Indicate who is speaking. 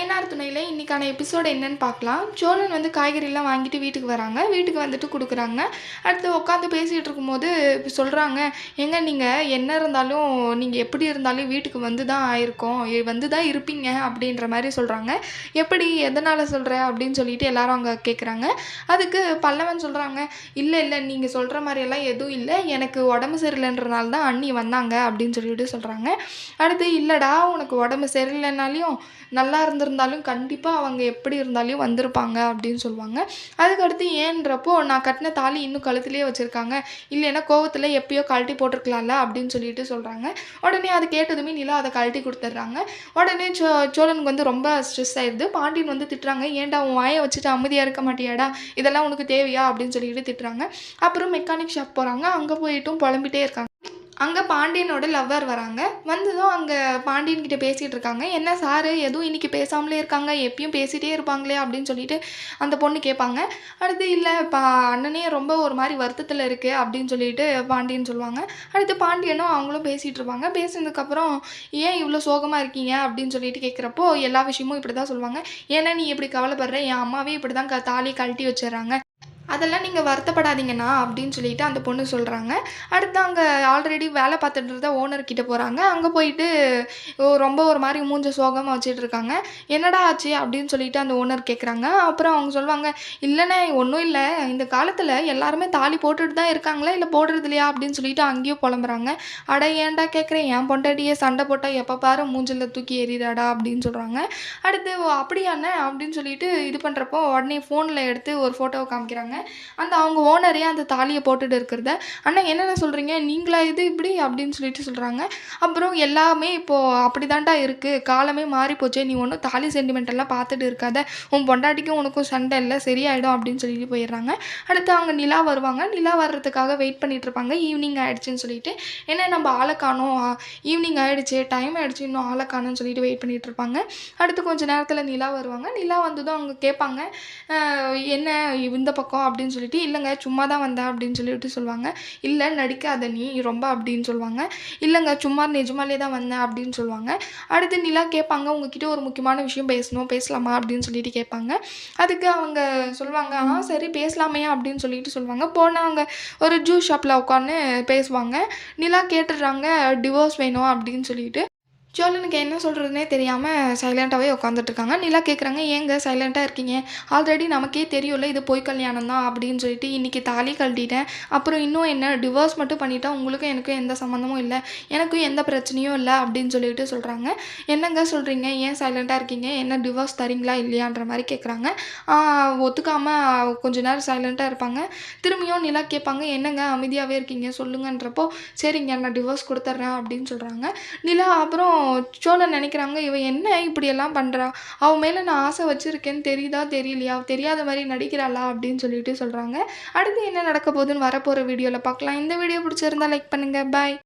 Speaker 1: ஐயனார் துணையில இன்னைக்கான எபிசோடு என்னன்னு பார்க்கலாம். சோழன் வந்து காய்கறிலாம் வாங்கிட்டு வீட்டுக்கு வராங்க. வீட்டுக்கு வந்துட்டு குடுக்குறாங்க. அடுத்து உட்காந்து பேசிட்டு இருக்கும்போது இப்ப சொல்றாங்க, "ஏங்க நீங்க என்ன இருந்தாலும் நீங்க எப்படி இருந்தாலும் வீட்டுக்கு வந்து தான் ஆயிருக்கோம். வந்து தான் இருப்பீங்க." அப்படின்ற மாரி சொல்றாங்க. "எப்படி? எதனால சொல்ற?" அப்படின்னு சொல்லிட்டு எல்லாரும் அங்க கேட்குறாங்க. அதுக்கு பல்லவன் சொல்றாங்க, "இல்ல, இல்ல நீங்க சொல்ற மாரியெல்லாம் எதுவும் இல்ல. எனக்கு உடம்பு சரியில்லன்றனால தான் அண்ணி வந்தாங்க." அப்படின்னு சொல்லிட்டு சொல்றாங்க. அடுத்து, "இல்லடா உனக்கு உடம்பு சரியில்லனாலையும் நல்லா இருந்திருந்தாலும் கண்டிப்பா அவங்க எப்படி இருந்தாலும் வந்திருப்பாங்க." அப்படின்னு சொல்லுவாங்க. அதுக்கடுத்து ஏன்றப்போ, "நான் கட்டின தாலி இன்னும் கழுத்துலயே வச்சிருக்காங்க. இல்லைன்னா கோவத்துல எப்பயோ கழட்டி போட்டிருக்கலாம்ல." அப்படின்னு சொல்லிட்டு சொல்றாங்க. உடனே அது கேட்டதுமே நிலா அத கழட்டி குடுத்துடுறாங்க. உடனே சோழனுக்கு வந்து ரொம்ப ஸ்ட்ரெஸ் ஆயிடுது. பாண்டியன் வந்து திட்டுறாங்க, "ஏன்டா உன் வாய வச்சுட்டு அமைதியா இருக்க மாட்டியாடா? இதெல்லாம் உனக்கு தேவையா?" அப்படின்னு சொல்லிட்டு திட்டுறாங்க. அப்புறம் மெக்கானிக் ஷாப் போறாங்க. அங்க போயிட்டும் புலம்பிட்டே இருக்காங்க. அங்க பாண்டியனோட லவ்வர் வராங்க. வந்ததும் அங்க பாண்டியன் கிட்ட பேசிட்டு இருக்காங்க. "என்ன சாரு எதுவும் இன்னைக்கு பேசாமலே இருக்காங்க, எப்பயும் பேசிட்டே இருப்பாங்களே?" அப்படின்னு சொல்லிட்டு அந்த பொண்ணு கேட்பாங்க. அடுத்து, "இல்ல அண்ணனே ரொம்ப ஒரு மாரி வருத்தத்துல இருக்கு." அப்படின்னு சொல்லிட்டு பாண்டியன் சொல்லுவாங்க. அடுத்து பாண்டியனும் அவங்களும் பேசிட்டு இருப்பாங்க. பேசினதுக்கப்புறம், "ஏன் இவ்ளோ சோகமா இருக்கீங்க?" அப்படின்னு சொல்லிட்டு கேட்குறப்போ, எல்லா விஷயமும் இப்படி தான் சொல்லுவாங்க. "ஏன்னா நீ இப்படி கவலைப்படுற? என் அம்மாவே இப்படி தான் தாலி கழட்டி வச்சுர்றாங்க. அதெல்லாம் நீங்க வருத்தப்படாதீங்கண்ணா." அப்படின்னு சொல்லிட்டு அந்த பொண்ணு சொல்றாங்க. அடுத்து அங்க ஆல்ரெடி வேலை பார்த்துட்டு இருந்த ஓனர் கிட்ட போறாங்க. அங்க போயிட்டு ரொம்ப ஒரு மாரி மூஞ்ச சோகமா வச்சுட்டு இருக்காங்க. "என்னடா ஆச்சு?" அப்படின்னு சொல்லிட்டு அந்த ஓனர் கேட்குறாங்க. அப்புறம் அவங்க சொல்லுவாங்க, "இல்லண்ணே ஒண்ணும் இல்ல. இந்த காலத்துல எல்லாருமே தாலி போட்டுட்டு தான் இருக்காங்களா? இல்ல போடுறது இல்லையா?" அப்படின்னு சொல்லிட்டு அங்கேயும் புலம்புறாங்க. "அட ஏன்டா கேட்குறேன்? என் பொண்டாட்டியே சண்டை போட்டா எப்ப பாரு மூஞ்சில தூக்கி எறிறாடா." அப்படின்னு சொல்றாங்க. அடுத்து, "ஓ அப்படியாண்ணே?" அப்படின்னு சொல்லிட்டு இது பண்றப்போ, உடனே ஃபோன்ல எடுத்து ஒரு ஃபோட்டோவ காமிக்கிறாங்க. அந்த அவங்க ஓனரே அந்த தாலிய போட்டுட்டு இருக்கிறத, "அண்ணா என்னண்ணா சொல்றீங்க? நீங்களா இது இப்படி?" அப்படின்னு சொல்லிட்டு சொல்றாங்க. அப்புறம், "எல்லாமே இப்போ அப்படிதான்டா இருக்கு. காலமே மாறிப்போச்சு. நீ ஒண்ணும் தாலி சென்டிமெண்ட் எல்லாம் பார்த்துட்டு இருக்காத. உன் பொண்டாட்டிக்கும் உனக்கும் சண்டை இல்ல. சரியாயிடும்." அப்படின்னு சொல்லிட்டு போயிடுறாங்க. அடுத்து அவங்க நிலா வருவாங்க. நிலா வர்றதுக்காக வெயிட் பண்ணிட்டு இருப்பாங்க. ஈவினிங் ஆயிடுச்சுன்னு சொல்லிட்டு. "என்ன நம்ம ஆள காணோம். ஈவினிங் ஆயிடுச்சு. டைம் ஆயிடுச்சு. இன்னும் ஆள காணோம்னு" சொல்லிட்டு வெயிட் பண்ணிட்டு இருப்பாங்க. அடுத்து கொஞ்ச நேரத்துல நிலா வருவாங்க. நிலா வந்ததும் அவங்க கேட்பாங்க, "என்ன இந்த பக்கம்?" அப்படின்னு சொல்லிட்டு. "இல்லைங்க சும்மா தான் வந்தேன்." அப்படின்னு சொல்லிட்டு சொல்லுவாங்க. "இல்ல நடிக்காத நீ ரொம்ப." அப்படின்னு சொல்லுவாங்க. "இல்லைங்க சும்மா நிஜமாலே தான் வந்தேன்." அப்படின்னு சொல்லுவாங்க. அடுத்து நிலா கேட்பாங்க, "உங்ககிட்ட ஒரு முக்கியமான விஷயம் பேசணும். பேசலாமா?" அப்படின்னு சொல்லிட்டு கேட்பாங்க. அதுக்கு அவங்க சொல்லுவாங்க, சரி பேசலாமே." அப்படின்னு சொல்லிட்டு சொல்லுவாங்க. போனா அங்க ஒரு ஜூஸ் ஷாப்ல உட்காந்து பேசுவாங்க. நிலா கேட்டுடுறாங்க, "டிவோர்ஸ் வேணும்." அப்படின்னு சொல்லிட்டு. சோழனுக்கு என்ன சொல்கிறதுனே தெரியாமல் சைலண்ட்டாகவே உட்காந்துட்ருக்காங்க. நிலா கேட்குறாங்க, "ஏங்க சைலண்ட்டாக இருக்கீங்க? ஆல்ரெடி நமக்கே தெரியும்ல இது பொய் கல்யாணம் தான் அப்படின்னு சொல்லிட்டு. இன்றைக்கி தாலி கழட்டிட்டேன். அப்புறம் இன்னும் என்ன டிவோர்ஸ் மட்டும் பண்ணிட்டா உங்களுக்கும் எனக்கும் எந்த சம்மந்தமும் இல்லை. எனக்கும் எந்த பிரச்சனையும் இல்லை." அப்படின்னு சொல்லிட்டு சொல்கிறாங்க. "என்னங்க சொல்கிறீங்க? ஏன் சைலண்ட்டாக இருக்கீங்க? என்ன டிவோர்ஸ் தரீங்களா இல்லையான்ற மாதிரி கேட்குறாங்க. ஒத்துக்காமல் கொஞ்ச நேரம் சைலண்ட்டாக இருப்பாங்க. திரும்பியும் நிலா கேட்பாங்க, "என்னங்க அமைதியாகவே இருக்கீங்க சொல்லுங்கன்றப்போ." "சரிங்க நான் டிவோர்ஸ் கொடுத்துட்றேன்." அப்படின்னு சொல்கிறாங்க. நிலா அப்புறம் சோழன் நினைக்கிறாங்க, "இவ என்ன இப்படியெல்லாம் பண்றா? அவ மேல நான் ஆசை வச்சிருக்கேன்னு தெரியுதா? தெரியலையா? தெரியாத மாரி நடிக்கிறாளா?" அப்படின்னு சொல்லிட்டு சொல்றாங்க. அடுத்து என்ன நடக்க போகுதுன்னு வரப்போற வீடியோல பார்க்கலாம். இந்த வீடியோ பிடிச்சிருந்தா லைக் பண்ணுங்க. பாய்.